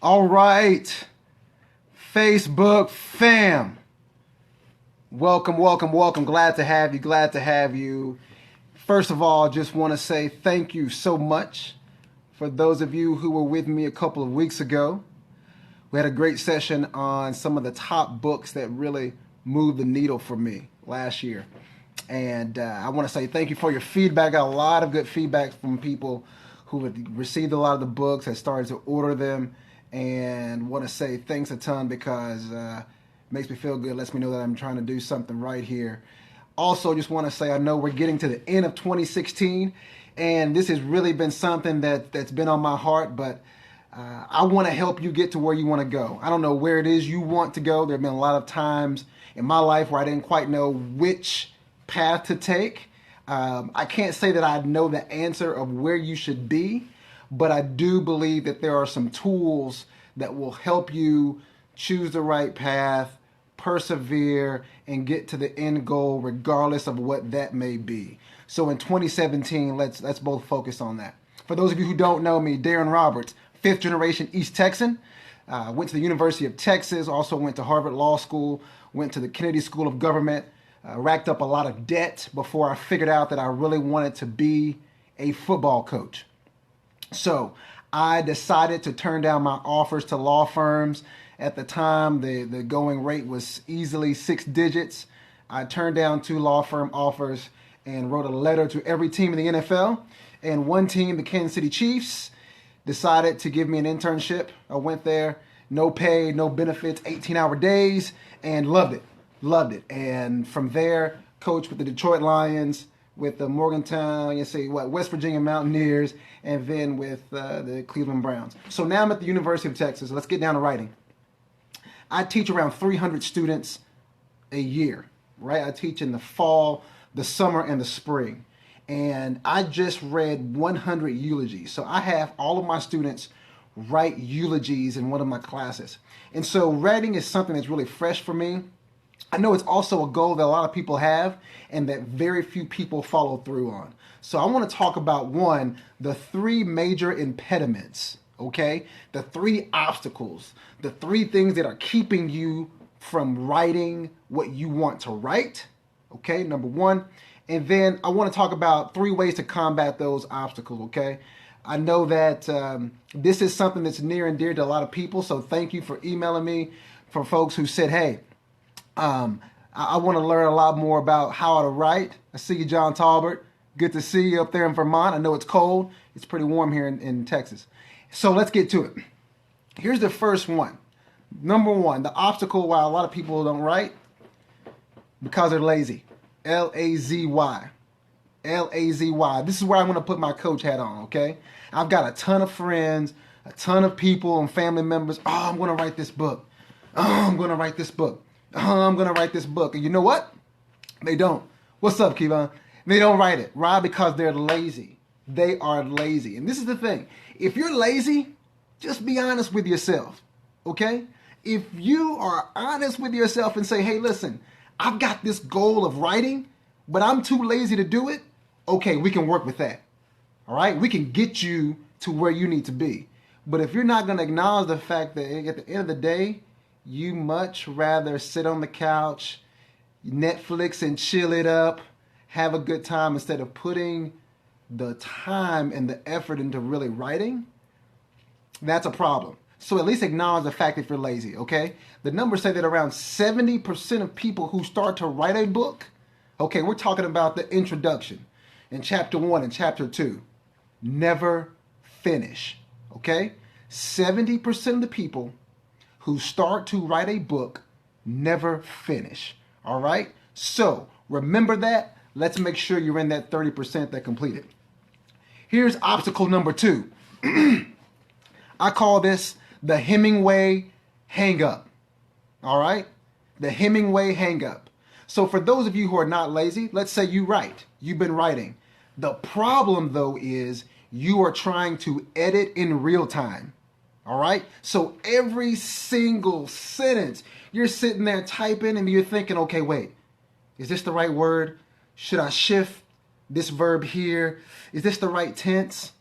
All right, Facebook fam. Welcome, welcome, welcome. Glad to have you. Glad to have you. First of all, just want to say thank you so much for those of you who were with me a couple of weeks ago. We had a great session on some of the top books that really moved the needle for me last year. And I want to say thank you for your feedback. I got a lot of good feedback from people who had received a lot of the books, had started to order them, and want to say thanks a ton because it makes me feel good, lets me know that I'm trying to do something right here. Also, just want to say I know we're getting to the end of 2016, and this has really been something that's been on my heart, but I want to help you get to where you want to go. I don't know where it is you want to go. There have been a lot of times in my life where I didn't quite know which path to take. I can't say that I know the answer of where you should be, but I do believe that there are some tools that will help you choose the right path, persevere, and get to the end goal regardless of what that may be. So in 2017, let's both focus on that. For those of you who don't know me, Daron Roberts, fifth generation East Texan, went to the University of Texas, also went to Harvard Law School, went to the Kennedy School of Government, racked up a lot of debt before I figured out that I really wanted to be a football coach. So I decided to turn down my offers to law firms. At the time, the going rate was easily 6 digits. I turned down 2 law firm offers and wrote a letter to every team in the NFL. And one team, the Kansas City Chiefs, decided to give me an internship. I went there, no pay, no benefits, 18-hour days, and loved it. Loved it. And from there, coached with the Detroit Lions, with the Morgantown, West Virginia Mountaineers, and then with the Cleveland Browns. So now I'm at the University of Texas. Let's get down to writing. I teach around 300 students a year, right? I teach in the fall, the summer, and the spring. And I just read 100 eulogies. So I have all of my students write eulogies in one of my classes. And so writing is something that's really fresh for me. I know it's also a goal that a lot of people have and that very few people follow through on. So I want to talk about the 3 major impediments, okay? The 3 obstacles, the 3 things that are keeping you from writing what you want to write, okay? Number 1. And then I want to talk about 3 ways to combat those obstacles, okay? I know that this is something that's near and dear to a lot of people, so thank you for emailing me, for folks who said, hey, I want to learn a lot more about how to write. I see you, John Talbert. Good to see you up there in Vermont. I know it's cold. It's pretty warm here in Texas. So let's get to it. Here's the first one. Number 1, the obstacle why a lot of people don't write, because they're lazy. L-A-Z-Y. L-A-Z-Y. This is where I want to put my coach hat on, okay? I've got a ton of friends, a ton of people and family members. Oh, I'm going to write this book. Oh, I'm going to write this book. Oh, I'm going to write this book. And you know what? They don't. What's up, Kevon? They don't write it. Why? Because they're lazy. They are lazy. And this is the thing. If you're lazy, just be honest with yourself, okay? If you are honest with yourself and say, hey, listen, I've got this goal of writing, but I'm too lazy to do it, okay, we can work with that, all right? We can get you to where you need to be. But if you're not going to acknowledge the fact that at the end of the day, you much rather sit on the couch, Netflix and chill it up, have a good time instead of putting the time and the effort into really writing, that's a problem. So at least acknowledge the fact that you're lazy, okay? The numbers say that around 70% of people who start to write a book, okay, we're talking about the introduction in chapter 1 and chapter 2, never finish, okay? 70% of the people who start to write a book never finish, all right? So remember that. Let's make sure you're in that 30% that complete it. Here's obstacle number 2. I call this the Hemingway hang-up, all right? The Hemingway hang-up. So for those of you who are not lazy, let's say you write. You've been writing. The problem, though, is you are trying to edit in real time. All right? So every single sentence, you're sitting there typing and you're thinking, okay, wait, is this the right word? Should I shift this verb here? Is this the right tense?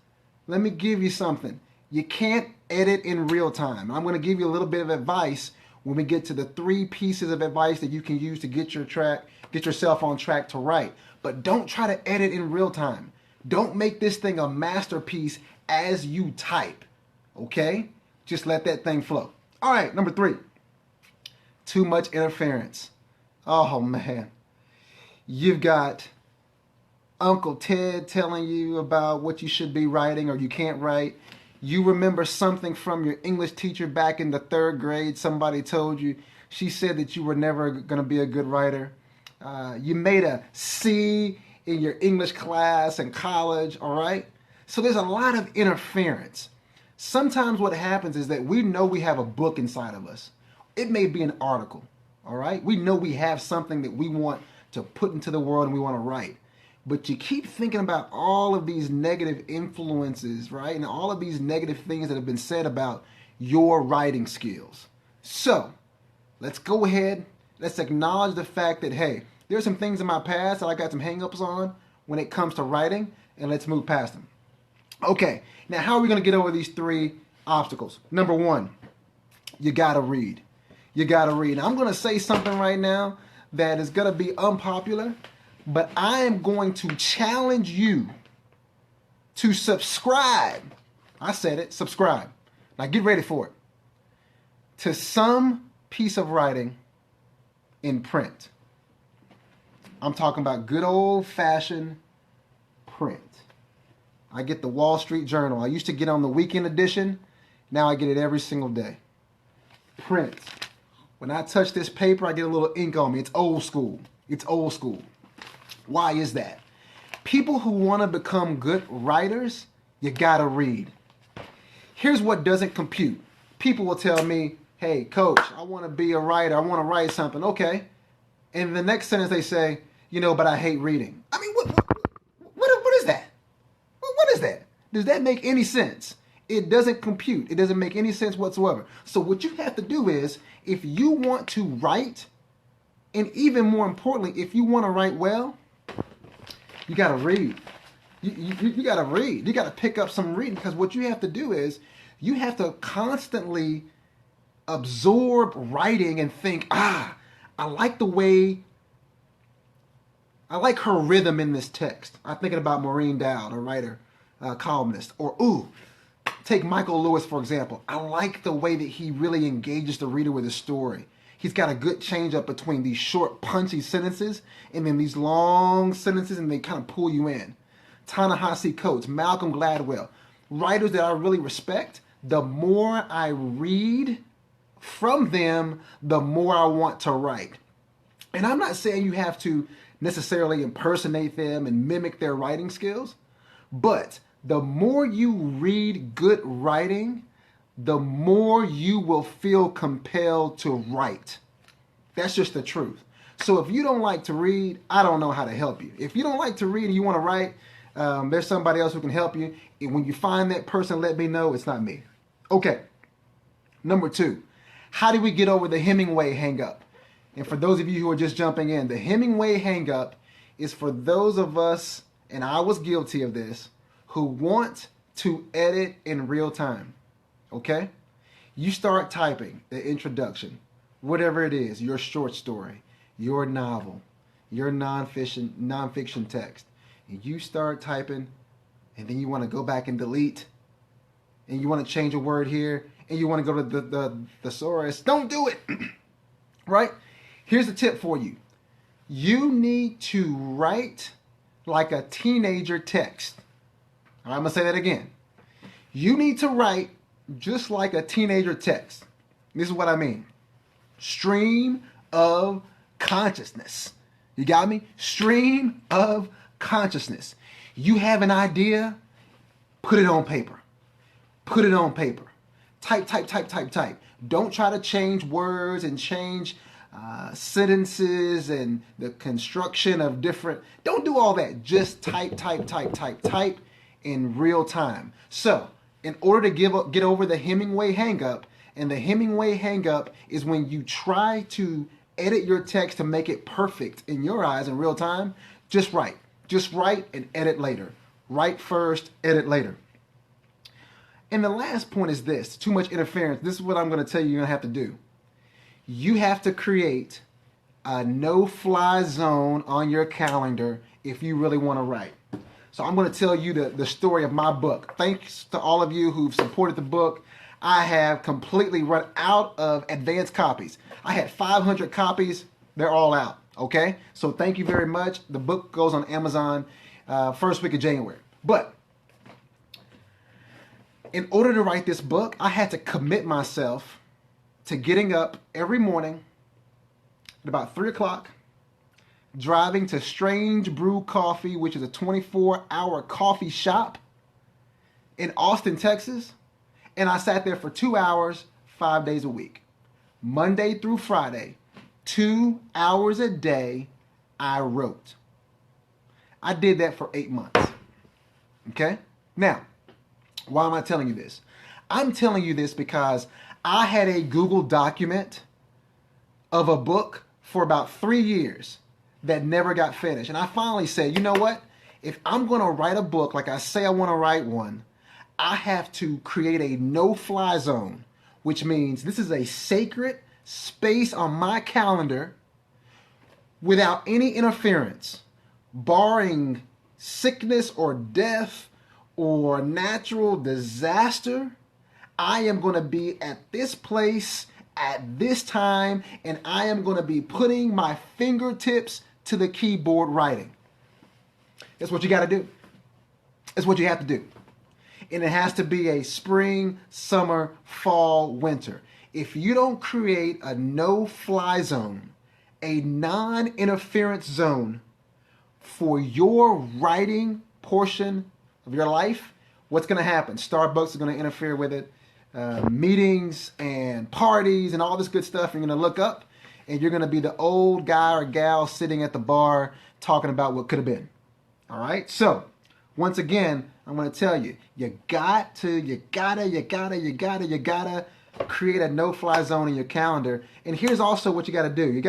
Let me give you something. You can't edit in real time. I'm going to give you a little bit of advice when we get to the 3 pieces of advice that you can use to get yourself on track to write. But don't try to edit in real time. Don't make this thing a masterpiece as you type. Okay? Just let that thing flow. All right, number 3. Too much interference. Oh, man. You've got Uncle Ted telling you about what you should be writing or you can't write. You remember something from your English teacher back in the 3rd grade. Somebody told you. She said that you were never going to be a good writer. You made a C in your English class in college, all right? So there's a lot of interference. Sometimes what happens is that we know we have a book inside of us. It may be an article, all right? We know we have something that we want to put into the world and we want to write. But you keep thinking about all of these negative influences, right? And all of these negative things that have been said about your writing skills. So let's go ahead. Let's acknowledge the fact that, hey, there's some things in my past that I got some hang-ups on when it comes to writing, and let's move past them. Okay, now how are we going to get over these 3 obstacles? Number 1, you got to read. You got to read. Now, I'm going to say something right now that is going to be unpopular, but I am going to challenge you to subscribe. I said it, subscribe. Now get ready for it. To some piece of writing in print. I'm talking about good old-fashioned print. I get the Wall Street Journal. I used to get on the weekend edition. Now I get it every single day. Print. When I touch this paper, I get a little ink on me. It's old school. It's old school. Why is that? People who want to become good writers, you gotta read. Here's what doesn't compute. People will tell me, hey, coach, I want to be a writer. I want to write something. Okay. And the next sentence they say, but I hate reading. I mean, what is that? What is that? Does that make any sense? It doesn't compute. It doesn't make any sense whatsoever. So what you have to do is, if you want to write, and even more importantly, if you want to write well, you got to read. You got to read. You got to pick up some reading, because what you have to do is you have to constantly absorb writing and think, I like her rhythm in this text. I'm thinking about Maureen Dowd, a writer, columnist. Or, take Michael Lewis, for example. I like the way that he really engages the reader with his story. He's got a good change up between these short, punchy sentences and then these long sentences, and they kind of pull you in. Ta-Nehisi Coates, Malcolm Gladwell, writers that I really respect. The more I read from them, the more I want to write. And I'm not saying you have to necessarily impersonate them and mimic their writing skills, but the more you read good writing, the more you will feel compelled to write. That's just the truth. So if you don't like to read, I don't know how to help you. If you don't like to read and you want to write, there's somebody else who can help you. And when you find that person, let me know. It's not me. Okay. Number 2, how do we get over the Hemingway hang-up? And for those of you who are just jumping in, the Hemingway hang-up is for those of us, and I was guilty of this, who want to edit in real time. Okay? You start typing the introduction, whatever it is, your short story, your novel, your nonfiction text. And you start typing, and then you want to go back and delete, and you want to change a word here, and you want to go to the thesaurus. Don't do it. Right? Here's the tip for you. You need to write like a teenager text. I'm going to say that again. You need to write just like a teenager text. This is what I mean. Stream of consciousness. You got me? Stream of consciousness. You have an idea, put it on paper. Put it on paper. Type, type, type, type, type. Don't try to change words and change sentences and the construction of different. Don't do all that. Just type, type, type, type, type in real time. So, in order to get over the Hemingway hang-up, and the Hemingway hang-up is when you try to edit your text to make it perfect in your eyes in real time, just write. Just write and edit later. Write first, edit later. And the last point is this, too much interference. This is what I'm going to tell you you're going to have to do. You have to create a no-fly zone on your calendar if you really want to write. So I'm going to tell you the story of my book. Thanks to all of you who've supported the book. I have completely run out of advanced copies. I had 500 copies. They're all out. Okay? So thank you very much. The book goes on Amazon first week of January. But in order to write this book, I had to commit myself to getting up every morning at about 3 o'clock, driving to Strange Brew Coffee, which is a 24-hour coffee shop in Austin, Texas. And I sat there for 2 hours, 5 days a week. Monday through Friday, 2 hours a day, I wrote. I did that for 8 months. Okay? Now, why am I telling you this? I'm telling you this because I had a Google document of a book for about 3 years that never got finished. And I finally said, you know what? If I'm going to write a book like I say I want to write one, I have to create a no-fly zone, which means this is a sacred space on my calendar without any interference, barring sickness or death or natural disaster. I am going to be at this place at this time, and I am going to be putting my fingertips to the keyboard writing. That's what you got to do. That's what you have to do. And it has to be a spring, summer, fall, winter. If you don't create a no-fly zone, a non-interference zone for your writing portion of your life, what's going to happen? Starbucks is going to interfere with it. Meetings and parties and all this good stuff. You're going to look up and you're going to be the old guy or gal sitting at the bar talking about what could have been. All right. So once again, I'm going to tell you, you gotta create a no-fly zone in your calendar. And here's also what you got to do. You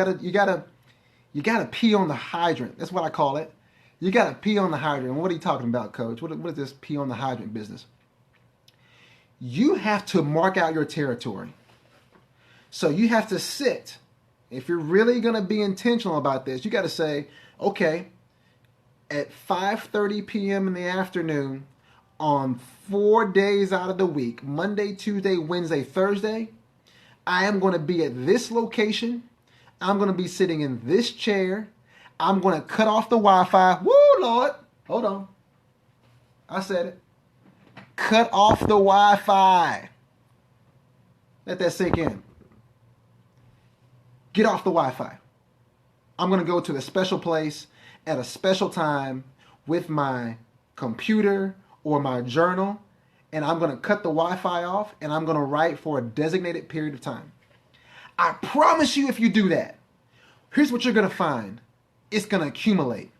gotta pee on the hydrant. That's what I call it. You got to pee on the hydrant. What are you talking about, Coach? What is this pee on the hydrant business? You have to mark out your territory. So you have to sit. If you're really going to be intentional about this, you got to say, okay, at 5:30 p.m. in the afternoon on 4 days out of the week, Monday, Tuesday, Wednesday, Thursday, I am going to be at this location. I'm going to be sitting in this chair. I'm going to cut off the Wi-Fi. Woo, Lord. Hold on. I said it. Cut off the Wi-Fi. Let that sink in. Get off the Wi-Fi. I'm going to go to a special place at a special time with my computer or my journal, and I'm going to cut the Wi-Fi off, and I'm going to write for a designated period of time. I promise you, if you do that, here's what you're going to find. It's going to accumulate.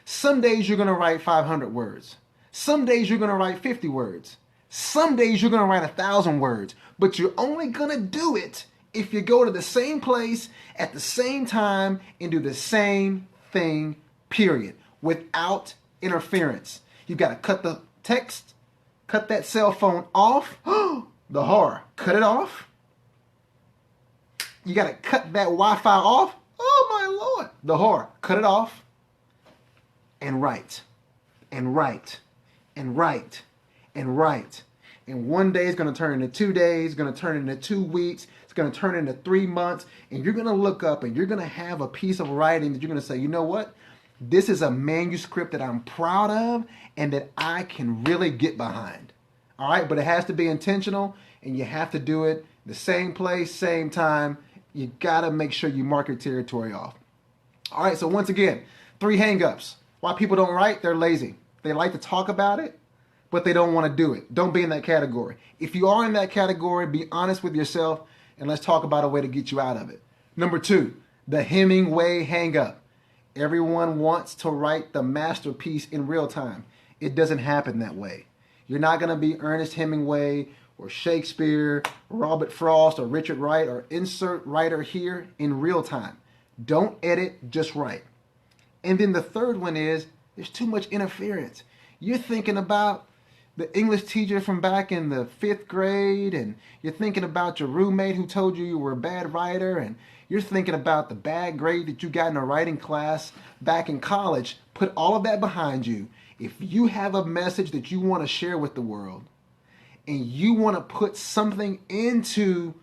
Some days you're going to write 500 words. Some days you're going to write 50 words. Some days you're going to write 1,000 words. But you're only going to do it if you go to the same place at the same time and do the same thing, period, without interference. You got to cut the text, cut that cell phone off. The horror. Cut it off. You got to cut that Wi-Fi off. Oh, my Lord. The horror. Cut it off and write and write and write and write. And one day it's going to turn into 2 days, it's going to turn into 2 weeks, it's going to turn into 3 months, and you're going to look up and you're going to have a piece of writing that you're going to say, you know what? This is a manuscript that I'm proud of and that I can really get behind. All right, but it has to be intentional, and you have to do it the same place, same time. You got to make sure you mark your territory off. All right, so once again, 3 hang-ups. Why people don't write? They're lazy. They like to talk about it, but they don't want to do it. Don't be in that category. If you are in that category, be honest with yourself, and let's talk about a way to get you out of it. Number 2, the Hemingway hang-up. Everyone wants to write the masterpiece in real time. It doesn't happen that way. You're not going to be Ernest Hemingway or Shakespeare, Robert Frost or Richard Wright or insert writer here in real time. Don't edit, just write. And then the third one is there's too much interference. You're thinking about the English teacher from back in the 5th grade, and you're thinking about your roommate who told you were a bad writer, and you're thinking about the bad grade that you got in a writing class back in college. Put all of that behind you. If you have a message that you want to share with the world, and you want to put something into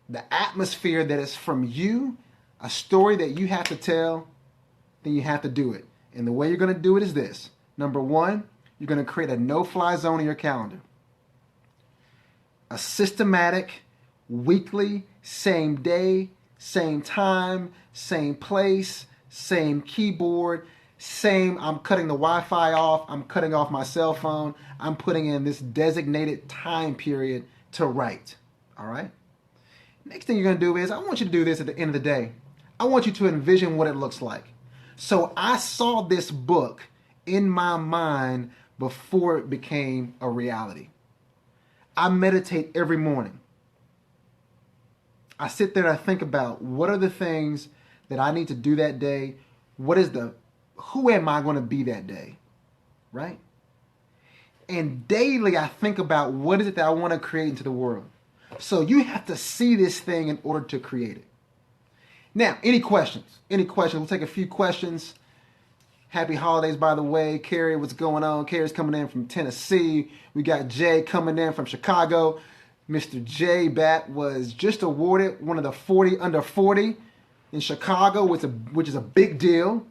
the atmosphere that is from you, a story that you have to tell, then you have to do it. And the way you're going to do it is this. Number one, you're going to create a no-fly zone in your calendar. A systematic, weekly, same day, same time, same place, same keyboard, I'm cutting the Wi-Fi off, I'm cutting off my cell phone, I'm putting in this designated time period to write. All right? Next thing you're going to do is, I want you to do this at the end of the day. I want you to envision what it looks like. So I saw this book in my mind before it became a reality. I meditate every morning. I sit there and I think about what are the things that I need to do that day? Who am I going to be that day? Right? And daily I think about what is it that I want to create into the world. So you have to see this thing in order to create it. Now, any questions? Any questions? We'll take a few questions. Happy holidays, by the way. Carrie, what's going on? Carrie's coming in from Tennessee. We got Jay coming in from Chicago. Mr. J Bat was just awarded one of the 40 under 40 in Chicago, which is a big deal.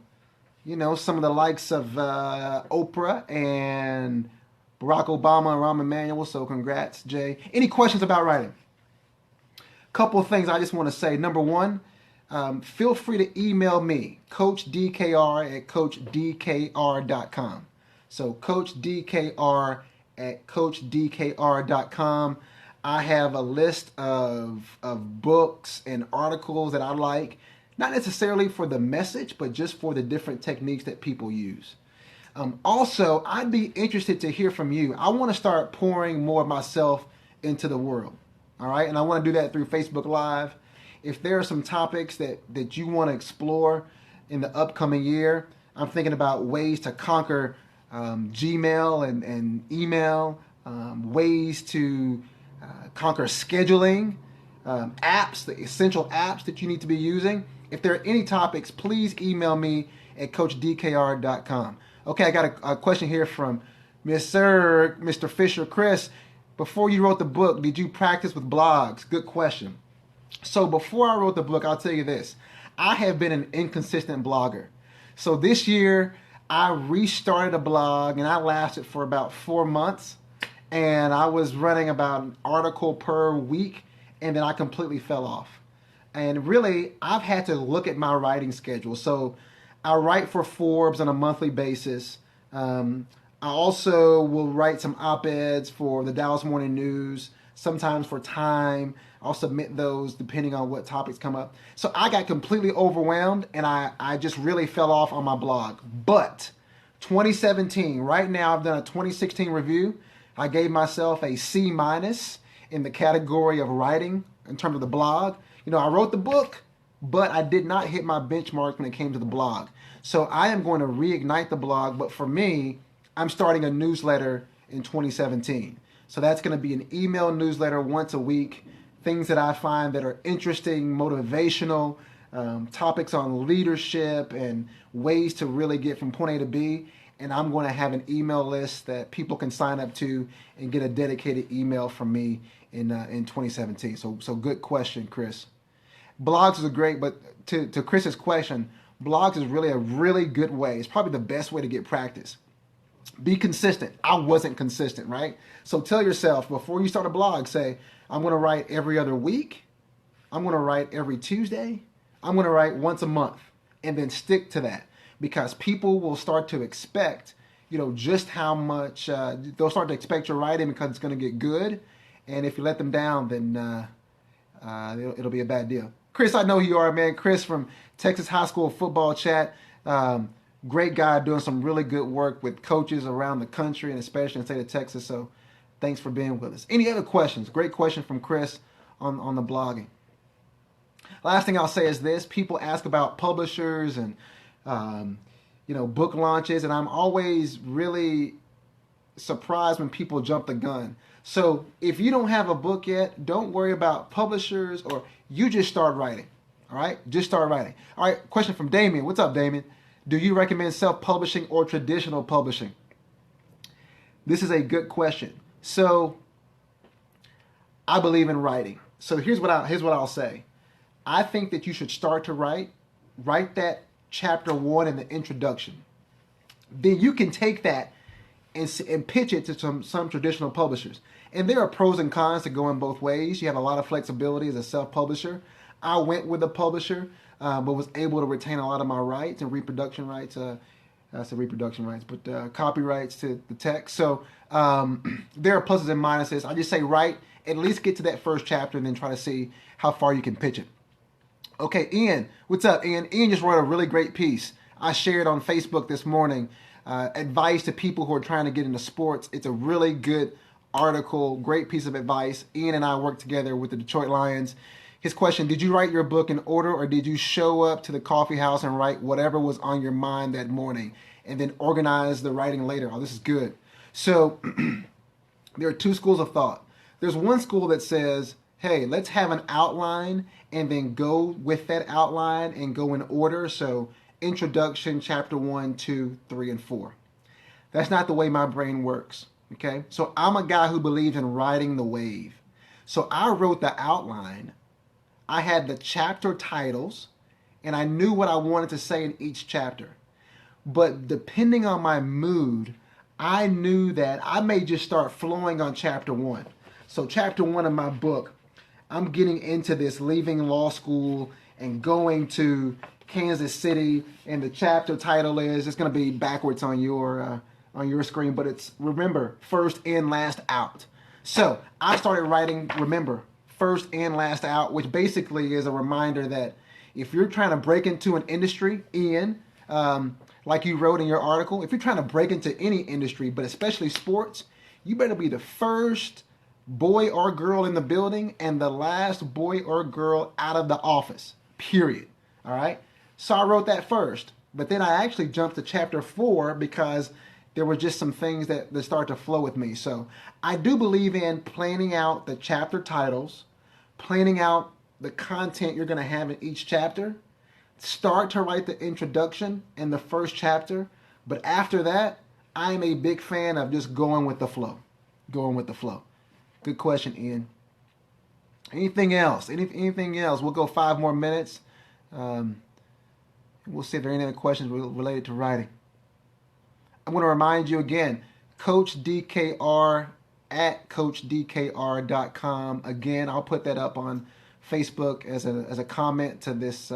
You know, some of the likes of Oprah and Barack Obama and Rahm Emanuel. So congrats, Jay. Any questions about writing? Couple of things I just want to say. Number one, feel free to email me, Coach DKR at CoachDKR.com. So Coach DKR at CoachDKR.com. I have a list of books and articles that I like, not necessarily for the message, but just for the different techniques that people use. Also, I'd be interested to hear from you. I want to start pouring more of myself into the world. All right. And I want to do that through Facebook Live. If there are some topics that you want to explore in the upcoming year, I'm thinking about ways to conquer Gmail and email, ways to conquer scheduling, apps, the essential apps that you need to be using. If there are any topics, please email me at CoachDKR.com. Okay, I got a question here from Mr. Fisher. Chris, before you wrote the book, did you practice with blogs? Good question. So before I wrote the book, I'll tell you this. I have been an inconsistent blogger. So this year, I restarted a blog, and I lasted for about 4 months. And I was running about an article per week, and then I completely fell off. And really, I've had to look at my writing schedule. So I write for Forbes on a monthly basis. I also will write some op-eds for the Dallas Morning News, sometimes for Time. I'll submit those depending on what topics come up. So I got completely overwhelmed, and I just really fell off on my blog. But 2017, right now I've done a 2016 review. I gave myself a C- in the category of writing in terms of the blog. You know, I wrote the book, but I did not hit my benchmark when it came to the blog. So I am going to reignite the blog, but for me, I'm starting a newsletter in 2017. So that's going to be an email newsletter once a week, things that I find that are interesting, motivational, topics on leadership and ways to really get from point A to B. And I'm going to have an email list that people can sign up to and get a dedicated email from me in 2017. So good question, Chris. Blogs are great, but to Chris's question, blogs is really a really good way. It's probably the best way to get practice. Be consistent. I wasn't consistent, right? So tell yourself before you start a blog, say, I'm going to write every other week. I'm going to write every Tuesday. I'm going to write once a month, and then stick to that. Because people will start to expect, just how much, they'll start to expect your writing because it's going to get good. And if you let them down, then it'll be a bad deal. Chris, I know who you are, man. Chris from Texas High School Football Chat. Great guy doing some really good work with coaches around the country and especially in the state of Texas. So thanks for being with us. Any other questions? Great question from Chris on the blogging. Last thing I'll say is this. People ask about publishers and book launches, and I'm always really surprised when people jump the gun. So if you don't have a book yet, don't worry about publishers, or you just start writing. All right, just start writing. All right, question from Damien. What's up, Damien? Do you recommend self-publishing or traditional publishing? This is a good question. So I believe in writing. So here's what I'll say. I think that you should start to write that chapter 1 in the introduction. Then you can take that and pitch it to some traditional publishers. And there are pros and cons to going both ways. You have a lot of flexibility as a self-publisher. I went with a publisher, but was able to retain a lot of my rights and reproduction rights. I said reproduction rights, but copyrights to the text. So there are pluses and minuses. I just say write, at least get to that first chapter, and then try to see how far you can pitch it. Okay, Ian, what's up, Ian? Ian just wrote a really great piece. I shared on Facebook this morning, advice to people who are trying to get into sports. It's a really good article, great piece of advice. Ian and I worked together with the Detroit Lions. His question, did you write your book in order, or did you show up to the coffee house and write whatever was on your mind that morning and then organize the writing later? Oh, this is good. So there are two schools of thought. There's one school that says, hey, let's have an outline and then go with that outline and go in order. So introduction, chapter 1, 2, 3, and 4. That's not the way my brain works. Okay. So I'm a guy who believes in riding the wave. So I wrote the outline. I had the chapter titles, and I knew what I wanted to say in each chapter. But depending on my mood, I knew that I may just start flowing on chapter 1. So chapter 1 of my book, I'm getting into this, leaving law school and going to Kansas City, and the chapter title is, it's going to be backwards on your screen, but it's, remember, first in, last out. So I started writing, remember, first in, last out, which basically is a reminder that if you're trying to break into an industry, Ian, like you wrote in your article, if you're trying to break into any industry, but especially sports, you better be the first boy or girl in the building and the last boy or girl out of the office, period. All right? So I wrote that first, but then I actually jumped to chapter 4 because there were just some things that start to flow with me. So I do believe in planning out the chapter titles, planning out the content you're going to have in each chapter. Start to write the introduction in the first chapter, but after that, I'm a big fan of just going with the flow. Going with the flow. Good question, Ian. Anything else? Anything else? We'll go 5 more minutes. We'll see if there are any other questions related to writing. I'm going to remind you again, Coach DKR at CoachDKR.com. Again, I'll put that up on Facebook as a comment to this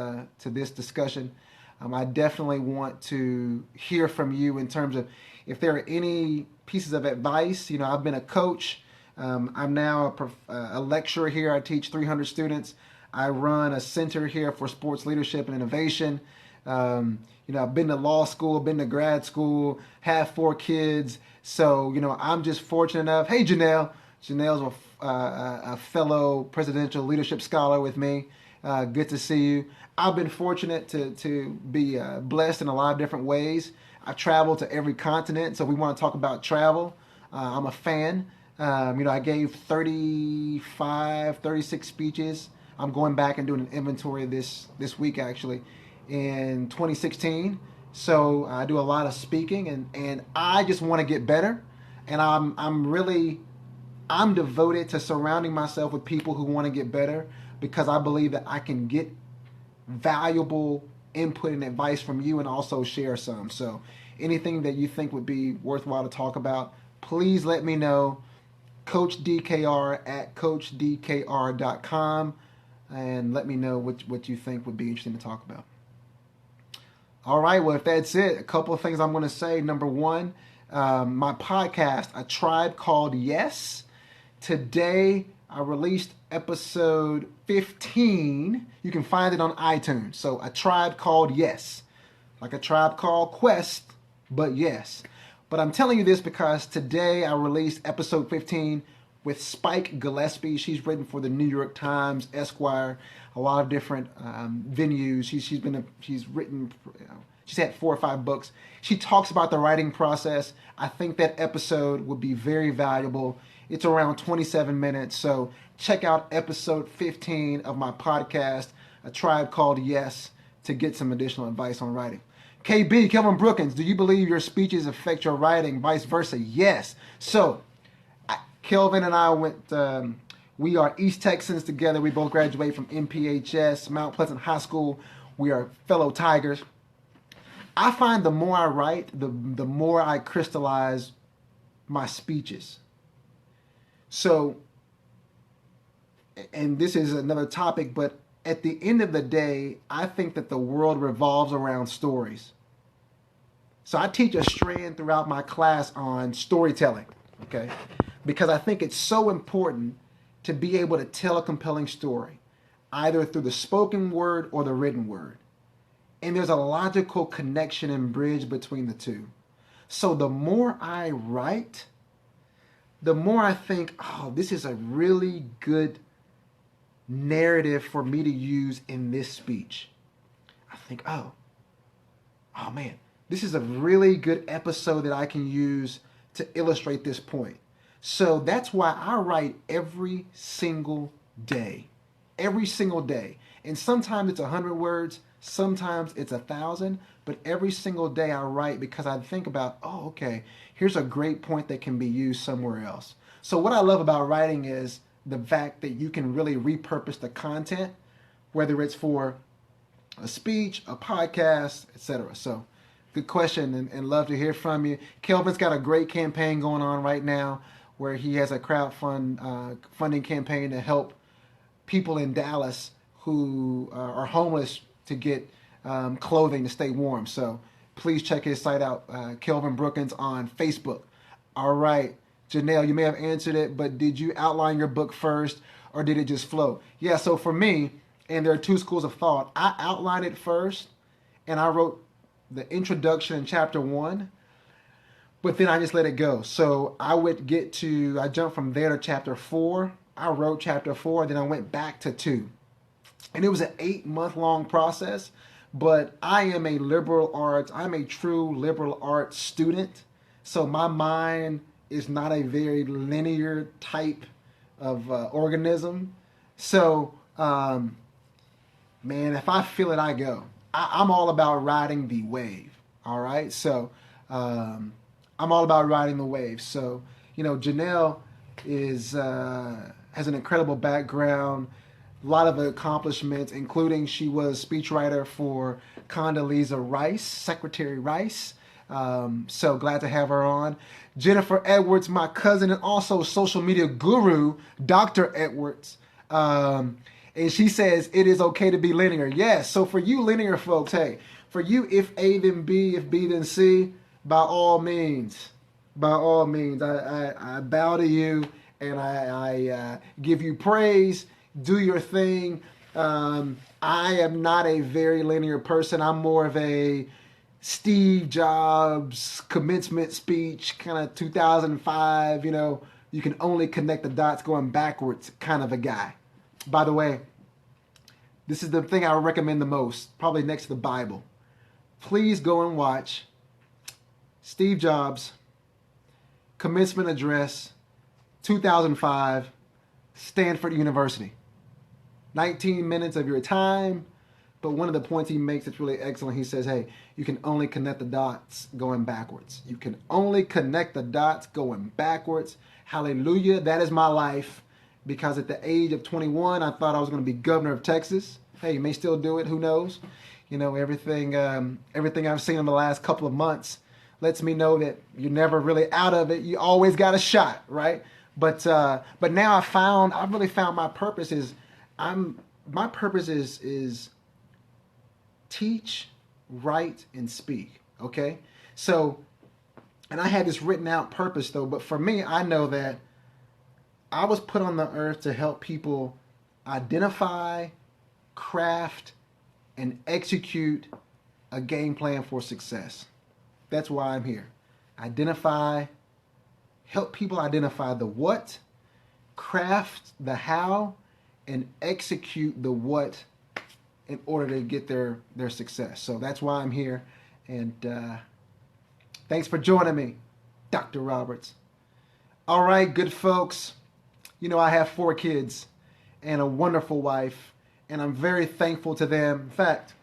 discussion. I definitely want to hear from you in terms of if there are any pieces of advice. You know, I've been a coach. I'm now a lecturer here. I teach 300 students. I run a center here for sports leadership and innovation. You know, I've been to law school, been to grad school, have 4 kids. So, you know, I'm just fortunate enough. Hey, Janelle. Janelle's a fellow presidential leadership scholar with me. Good to see you. I've been fortunate to be blessed in a lot of different ways. I've traveled to every continent, so we want to talk about travel. I'm a fan. You know, I gave 36 speeches. I'm going back and doing an inventory this week, actually, in 2016. So I do a lot of speaking, and I just want to get better. And I'm devoted to surrounding myself with people who want to get better, because I believe that I can get valuable input and advice from you and also share some. So anything that you think would be worthwhile to talk about, please let me know. Coach DKR at CoachDKR.com, and let me know what you think would be interesting to talk about. All right, well, if that's it, a couple of things I'm going to say. Number one, my podcast, A Tribe Called Yes. Today, I released episode 15. You can find it on iTunes. So, A Tribe Called Yes. Like a tribe called Quest, but yes. But I'm telling you this because today I released episode 15 with Spike Gillespie. She's written for the New York Times, Esquire, a lot of different venues. She's written She's had 4 or 5 books. She talks about the writing process. I think that episode would be very valuable. It's around 27 minutes. So check out episode 15 of my podcast, A Tribe Called Yes, to get some additional advice on writing. KB, Kelvin Brookins, do you believe your speeches affect your writing? Vice versa? Yes. So Kelvin and I went, we are East Texans together. We both graduated from MPHS, Mount Pleasant High School. We are fellow Tigers. I find the more I write, the more I crystallize my speeches. So, and this is another topic, but at the end of the day, I think that the world revolves around stories. So I teach a strand throughout my class on storytelling, okay? Because I think it's so important to be able to tell a compelling story, either through the spoken word or the written word. And there's a logical connection and bridge between the two. So the more I write, the more I think, oh, this is a really good narrative for me to use in this speech. I think, oh man, this is a really good episode that I can use to illustrate this point. So that's why I write every single day. Every single day. And sometimes it's 100 words, sometimes it's 1,000, but every single day I write because I think about, oh, okay, here's a great point that can be used somewhere else. So what I love about writing is the fact that you can really repurpose the content, whether it's for a speech, a podcast, etc. So good question, and love to hear from you. Kelvin's got a great campaign going on right now where he has a funding campaign to help people in Dallas who are homeless to get clothing to stay warm. So please check his site out, Kelvin Brookins on Facebook. All right, Janelle, you may have answered it, but did you outline your book first or did it just flow? Yeah, so for me, and there are 2 schools of thought, I outlined it first and I wrote the introduction in chapter 1, but then I just let it go. So I jumped from there to chapter 4. I wrote chapter 4, then I went back to 2. And it was an 8-month-long process, but I am a I'm a true liberal arts student. So my mind is not a very linear type of organism. So, man, if I feel it, I go. I'm all about riding the wave, all right? So I'm all about riding the wave. So, Janelle has an incredible background, a lot of accomplishments, including she was speechwriter for Condoleezza Rice, Secretary Rice. So glad to have her on. Jennifer Edwards, my cousin, and also social media guru, Dr. Edwards. And she says, it is okay to be linear. Yes, so for you linear folks, hey, for you, if A then B, if B then C, by all means, I bow to you and I give you praise. Do your thing. I am not a very linear person. I'm more of a Steve Jobs commencement speech, kind of 2005, you can only connect the dots going backwards kind of a guy. By the way, this is the thing I would recommend the most, probably next to the Bible. Please go and watch Steve Jobs commencement address, 2005, Stanford University. 19 minutes of your time, but one of the points he makes that's really excellent, he says, hey, you can only connect the dots going backwards. You can only connect the dots going backwards. Hallelujah, that is my life, because at the age of 21, I thought I was going to be governor of Texas. Hey, you may still do it, who knows? Everything I've seen in the last couple of months lets me know that you're never really out of it. You always got a shot, right? But now I've really found my purpose is, my purpose is teach, write, and speak. Okay? So, and I had this written out purpose though, but for me, I know that I was put on the earth to help people identify, craft, and execute a game plan for success. That's why I'm here. Help people identify the what, craft the how, and execute the what in order to get their success. So that's why I'm here. And thanks for joining me, Dr. Roberts. All right, good folks. You know, I have 4 kids and a wonderful wife, and I'm very thankful to them. In fact,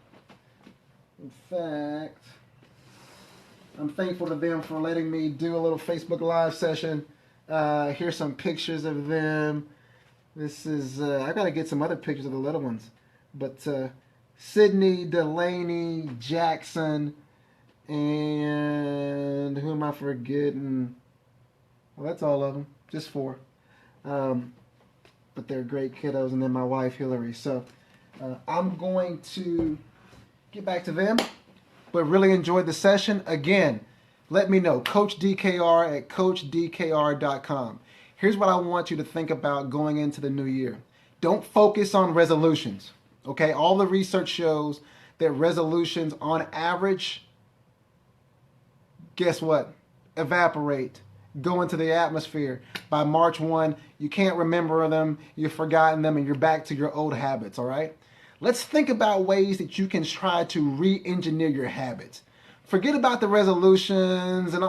I'm thankful to them for letting me do a little Facebook Live session. Here's some pictures of them. This is, I gotta get some other pictures of the little ones. But Sydney, Delaney, Jackson, and who am I forgetting? Well, that's all of them, just 4. But they're great kiddos, and then my wife, Hillary. So I'm going to get back to them, but really enjoyed the session. Again, let me know, Coach DKR at CoachDKR.com. Here's what I want you to think about going into the new year. Don't focus on resolutions, okay? All the research shows that resolutions on average, guess what? Evaporate, go into the atmosphere. By March 1, you can't remember them, you've forgotten them, and you're back to your old habits, all right? Let's think about ways that you can try to re-engineer your habits. Forget about the resolutions and,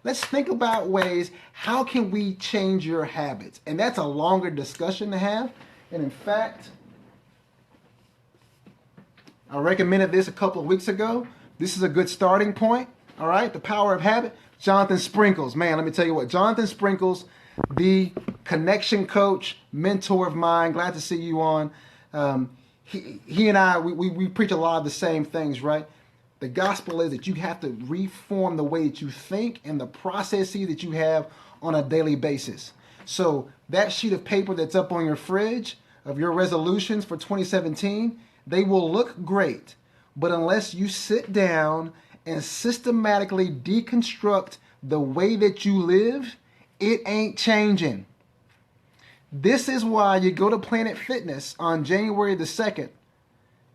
let's think about ways, how can we change your habits? And that's a longer discussion to have. And in fact, I recommended this a couple of weeks ago. This is a good starting point. All right, The Power of Habit. Jonathan Sprinkles, man, let me tell you what. Jonathan Sprinkles, the connection coach, mentor of mine. Glad to see you on. He and I, we preach a lot of the same things, right? The gospel is that you have to reform the way that you think and the processes that you have on a daily basis. So that sheet of paper that's up on your fridge of your resolutions for 2017, they will look great. But unless you sit down and systematically deconstruct the way that you live, it ain't changing. This is why you go to Planet Fitness on January the 2nd,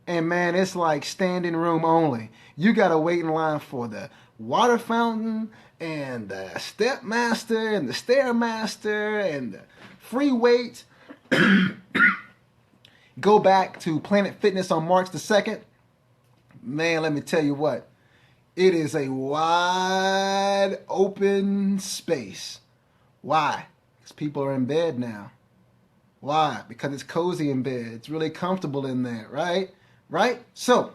and man, it's like standing room only. You got to wait in line for the water fountain and the Stepmaster and the Stairmaster and the free weights. Go back to Planet Fitness on March the 2nd. Man, let me tell you what. It is a wide open space. Why? Because people are in bed now. Why? Because it's cozy in bed. It's really comfortable in there, right? Right? So,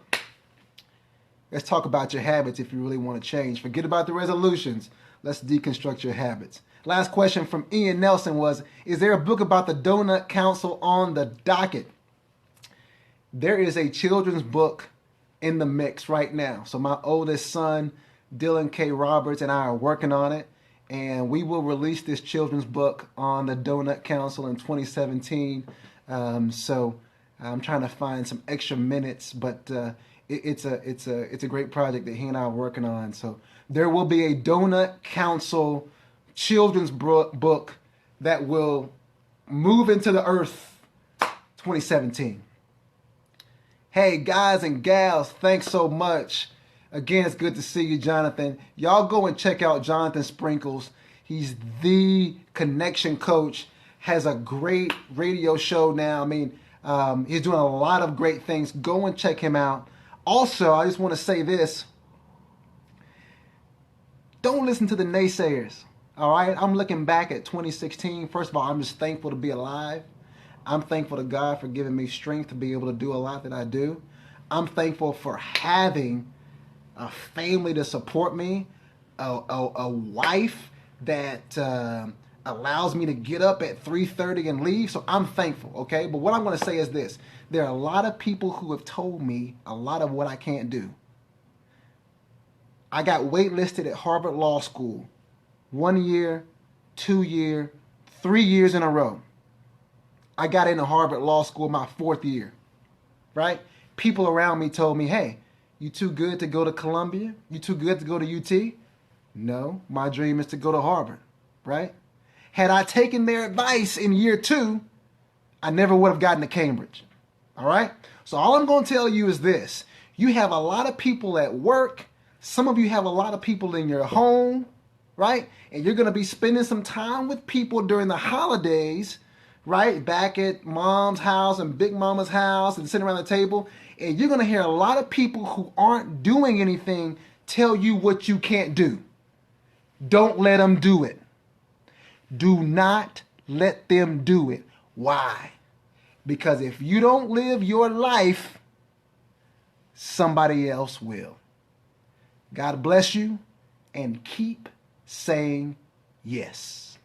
let's talk about your habits if you really want to change. Forget about the resolutions. Let's deconstruct your habits. Last question from Ian Nelson was, is there a book about the Donut Council on the docket? There is a children's book in the mix right now. So my oldest son, Dylan K. Roberts, and I are working on it. And we will release this children's book on the Donut Council in 2017. So I'm trying to find some extra minutes, but it's a great project that he and I are working on. So there will be a Donut Council children's book that will move into the earth 2017. Hey, guys and gals, thanks so much. Again, it's good to see you, Jonathan. Y'all go and check out Jonathan Sprinkles. He's the connection coach, has a great radio show now. I mean, he's doing a lot of great things. Go and check him out. Also, I just want to say this. Don't listen to the naysayers, all right? I'm looking back at 2016. First of all, I'm just thankful to be alive. I'm thankful to God for giving me strength to be able to do a lot that I do. I'm thankful for having a family to support me, a wife that allows me to get up at 3:30 and leave. So I'm thankful, okay? But what I'm going to say is this. There are a lot of people who have told me a lot of what I can't do. I got waitlisted at Harvard Law School 1 year, 2 year, 3 years in a row. I got into Harvard Law School my 4th year, right? People around me told me, hey, you too good to go to Columbia? You too good to go to UT? No, my dream is to go to Harvard, right? Had I taken their advice in year 2, I never would have gotten to Cambridge, all right? So all I'm going to tell you is this. You have a lot of people at work. Some of you have a lot of people in your home, right? And you're going to be spending some time with people during the holidays right? Back at mom's house and big mama's house and sitting around the table. And you're going to hear a lot of people who aren't doing anything tell you what you can't do. Don't let them do it. Do not let them do it. Why? Because if you don't live your life, somebody else will. God bless you, and keep saying yes.